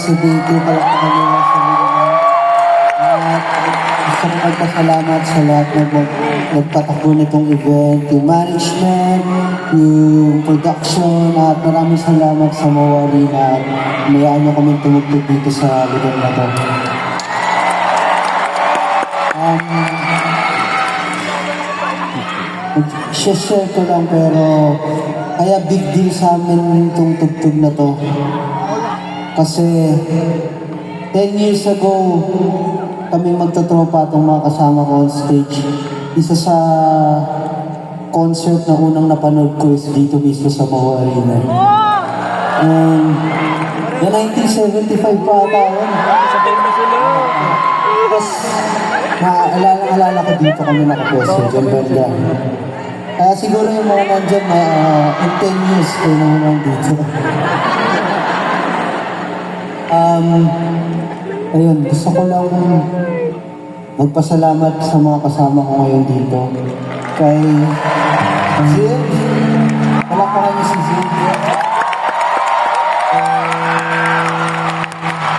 si Dito, palakpakan niyo lang sa mga. At gusto ko magpasalamat sa lahat na nagpatakbo nitong event, yung management, yung production, at maraming salamat sa Moa Arena at mayaan niyo kami tumugtog dito sa lugar na to. Share ko lang pero kaya big deal sa amin itong tugtog na to. Kasi 10 years ago, kami magtatropa itong mga kasama ko on stage. Isa sa concert na unang napanood ko is dito mismo sa Moa Arena. And yung 1975 pa ata yun. Tapos naalala ko dito kami nakapwesto, John Banda. Kaya siguro yung mga nandyan na in 10 years kayo naman dito. Ayun, gusto ko lang magpasalamat sa mga kasama ko ngayon dito. Kay Zil, palakpakan niyo si Zil.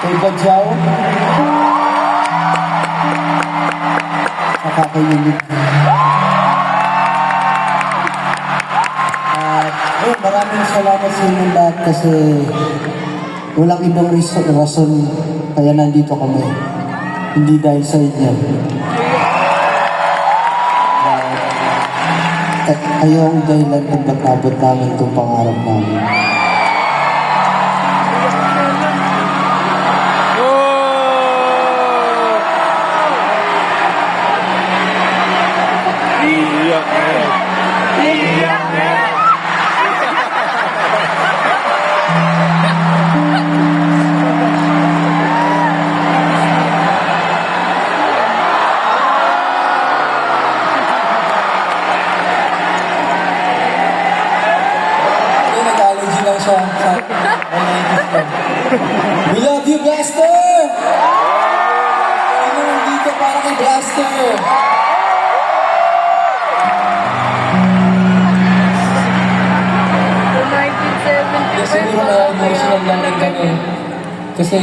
Kay Badjaw. Saka kay Yulit. Ayun, maraming salamat sa inyong lahat kasi walang ibang rason kaya nandito kami. Hindi dahil sa inyo. Kayo ang dahilan kung ba't nabot namin itong pangarap namin. We love you, Blaster! Ano nandito para kay Blaster? Kasi siguro na-emotional lang rin kami. Kasi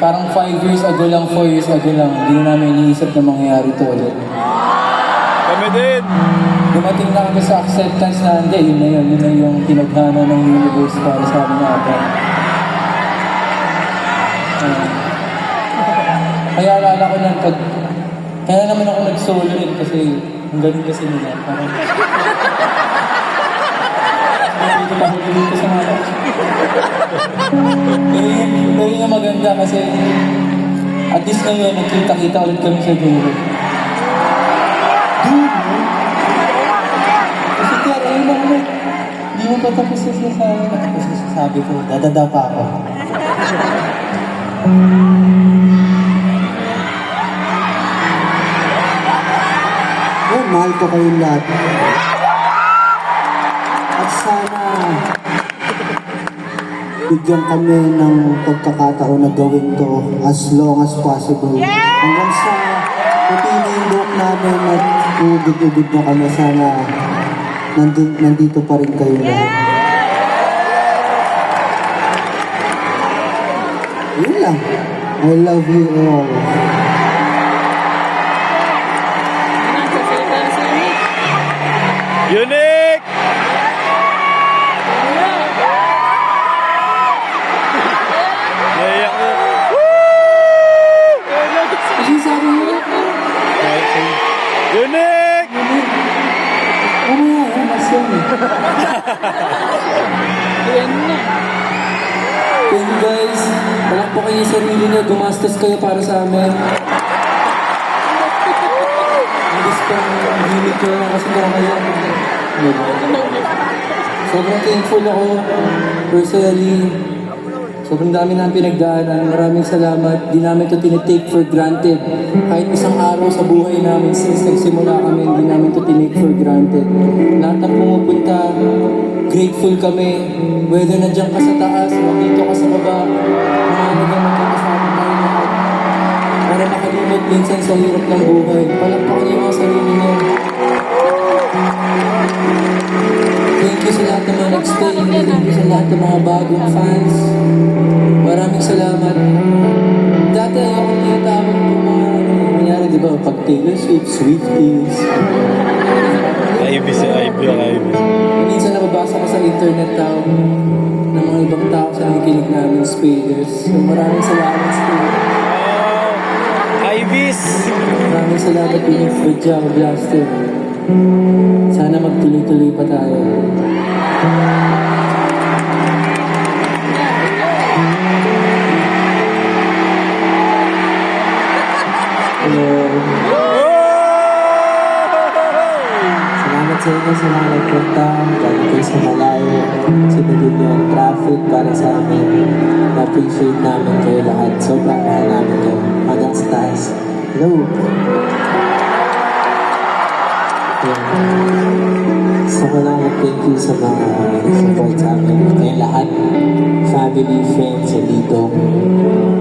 parang 5 years ago lang, 4 years ago lang, hindi na namin iniisip na mangyayari ito ulit. Kami din! Dumating na kami sa acceptance na hindi, yun na yung tinaghana ng universe para sa amin natin. Kaya alala ko lang kaya naman ako nag-solo rin kasi ang galing kasi nila. Parang dito pa ako dito sa mga pero yung maganda kasi at least ngayon nagkita-kita ulit kami sa dulo. Hindi mo pa tapos sa sabi ko, dadada pa ako. Mahal ko kayong lahat. At sana bigyan kami ng pagkakataon na gawin to as long as possible. Hanggang sa pipili yung buhok namin at ubig-ubig na kami, sana nandito pa rin kayo lahat. Yun lang. I love you all. Unique! Naiyak na. Kasi sabi mo, Unique! mamaya, mas yun. Thank you guys. Palakpakan niyo yung sarili niyo. Gumastos kayo para sa amin. Nagis pang limit ko lang kasi kaya kayo. Sobrang thankful ako. Personally, sobrang dami namin pinagdaanan. Maraming salamat. Di namin ito tinitake for granted. Kahit isang araw sa buhay namin since nagsimula kami, di namin ito tinitake for granted. Lahat ng pumupunta, grateful kami. Whether nandiyan ka sa taas, dito ka sa baba, mahalaga magkakasama tayo lahat. Para makalimot minsan sa hirap ng buhay. Palakpakan niyo mga sarili niyo. Thank you sa lahat ng mga stay. Thank you sa lahat ng mga bagong fans. Maraming salamat. Dati ayoko tinatawag ng mga nangyari, di ba? Pag Taylor Swift, Swifties. Ivy si Ivy ang Ivy. Minsan nababasa ko sa internet tao ng mga ibang tao sa nakikinig namin, Spaders. So maraming salamat, Spaders. Ivy's! Maraming salamat din for Java Blaster. Sana magtuloy-tuloy pa tayo. Hello. Salamat sa inyo sa mga nagpunta. Galing kayo sa malayo. Sinunod niyo ang traffic para sa amin. Na-appreciate namin kayo lahat. Sobrang mahal namin kayo. Hanggang sa taas. Hello. Gusto ko lang thank you sa mga support sa amin. Kayo lahat. Family, friends, sa dito.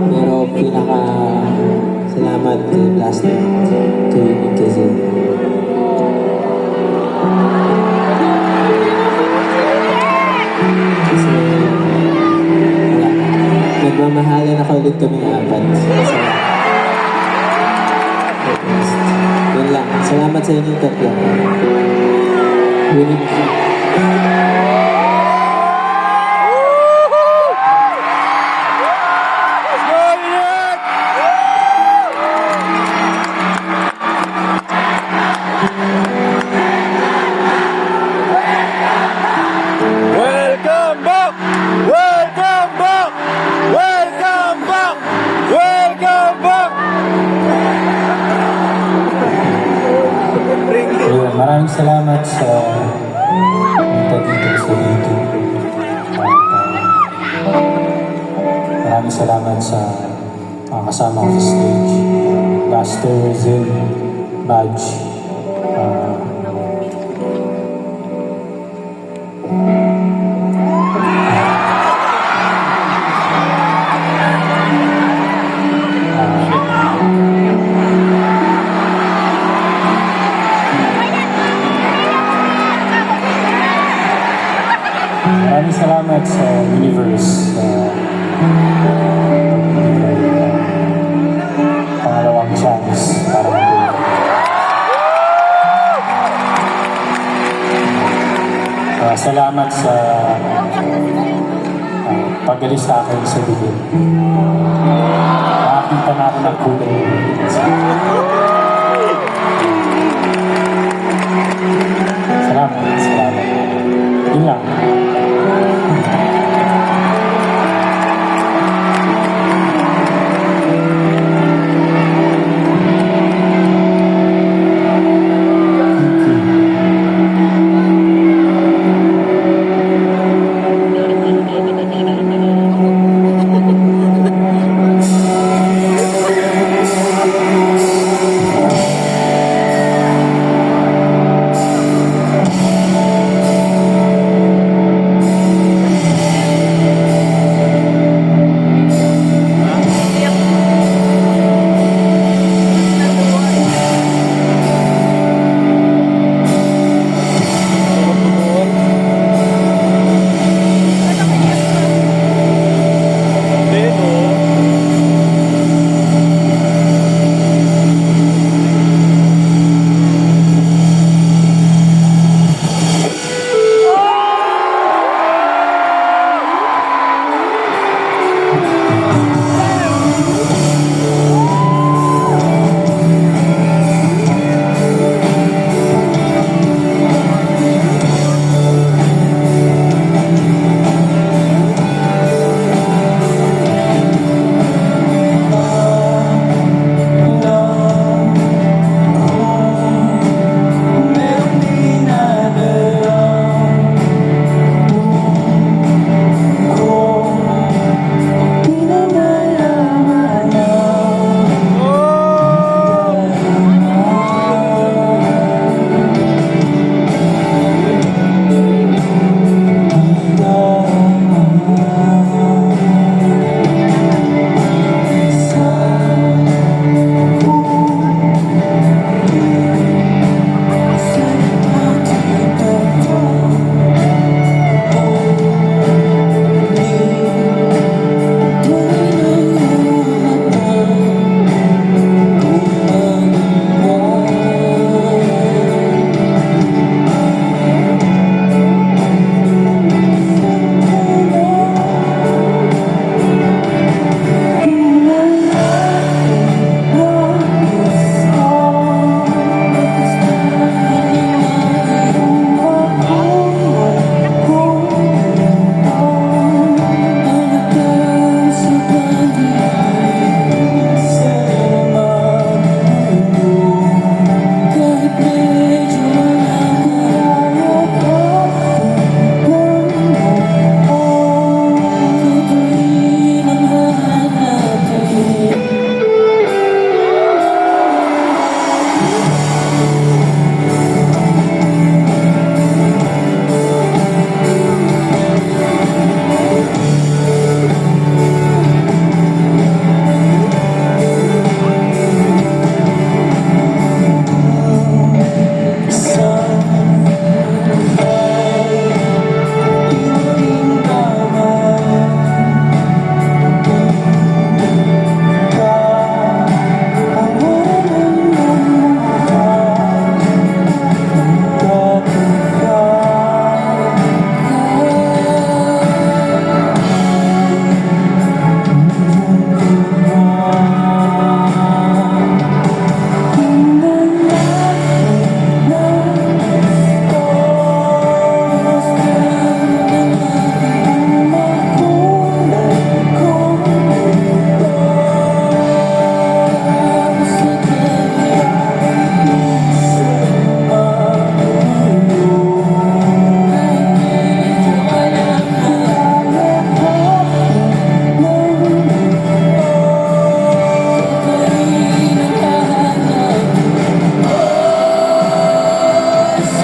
Pero salamat kay Blaster. Kay Unique kasi. Kasi wala. Nagmamahalan ako ulit kami apat. So, yun lang. Salamat sa inyong tatlo. Winning siya. Welcome back! Welcome back! Welcome back! Welcome back! Ayun, maraming salamat sa punta dito sa YouTube. Maraming salamat sa mga kasama ko sa stage. Buster, Zil, Badge. Maraming salamat sa Universe. Pangalawang chance para mag-uwi. Salamat sa pag-alis sa akin sa bibig. Nakakita na ako ng kulay. Salamat. Yun lang.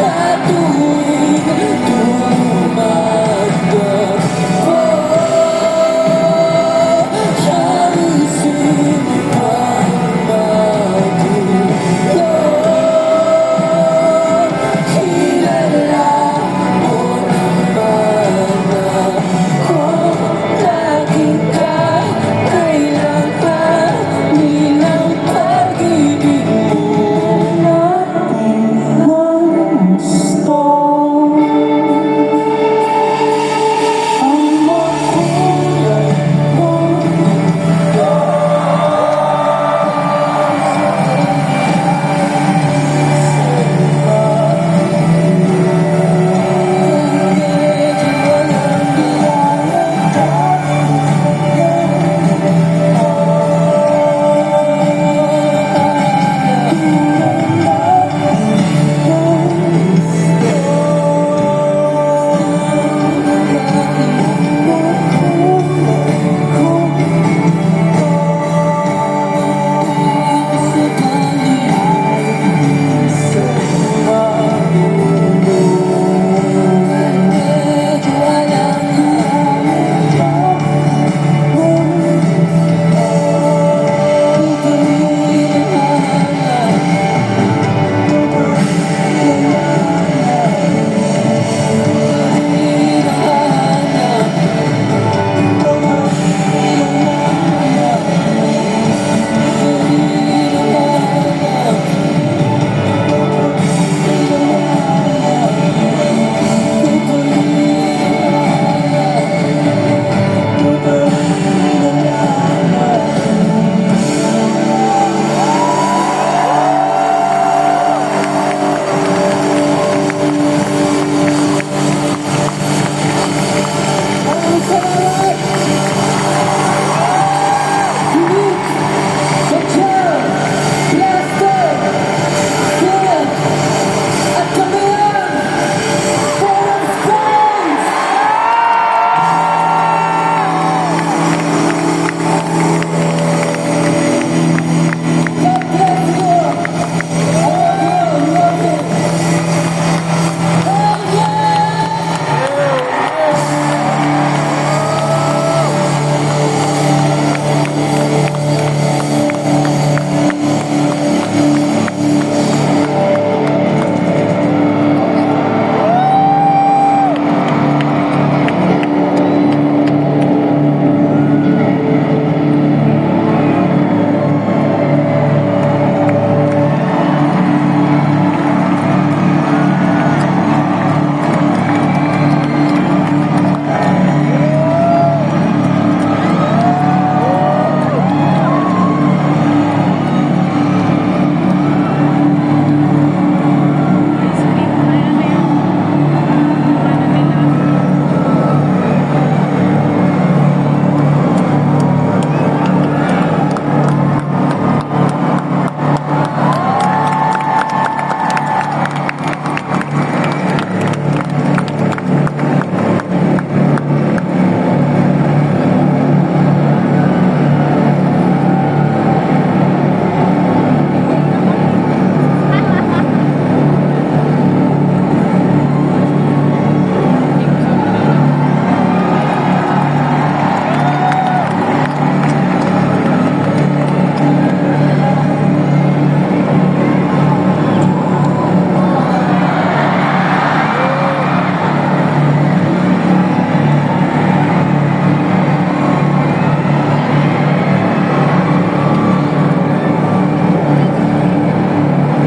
sa tuwing